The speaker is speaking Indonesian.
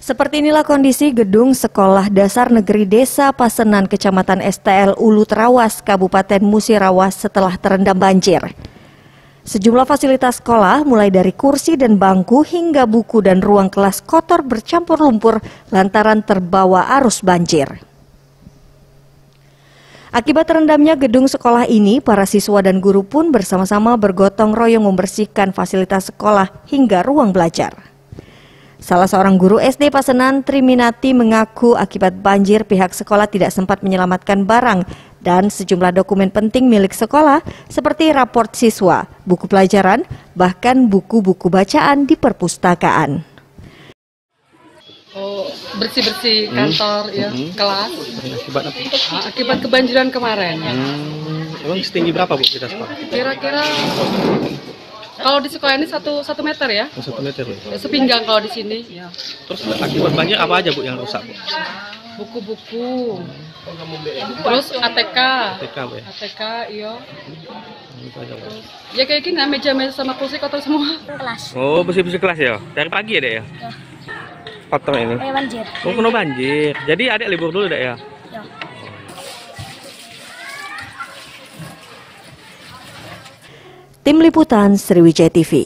Seperti inilah kondisi gedung Sekolah Dasar Negeri Desa Pasenan, Kecamatan STL Ulu Terawas, Kabupaten Musirawas setelah terendam banjir. Sejumlah fasilitas sekolah, mulai dari kursi dan bangku hingga buku dan ruang kelas kotor bercampur lumpur lantaran terbawa arus banjir. Akibat terendamnya gedung sekolah ini, para siswa dan guru pun bersama-sama bergotong royong membersihkan fasilitas sekolah hingga ruang belajar. Salah seorang guru SD Pasenan, Triminati, mengaku akibat banjir pihak sekolah tidak sempat menyelamatkan barang dan sejumlah dokumen penting milik sekolah seperti raport siswa, buku pelajaran, bahkan buku-buku bacaan di perpustakaan. Bersih-bersih kantor, ya, kelas. Akibat kebanjiran kemarin. Emang setinggi berapa, Bu, kita sekolah? Kira-kira kalau di sekolah ini 1 meter ya. 1 meter ya? Sepinggang kalau di sini. Ya. Terus akibat banjir apa aja, Bu, yang rusak, Bu? Buku-buku. Terus ATK. ATK, Bu, ya? ATK, iya. Itu aja, Bu. Ya kayak gini, meja-meja sama kursi kotor semua. Kelas. Oh, bersih-bersih kelas ya? Dari pagi ya, Dek, ya? Ya. Kotor ini? Banjir. Oh, kena banjir. Jadi adik libur dulu, Dek, ya? Ya. Tim Liputan Sriwijaya TV.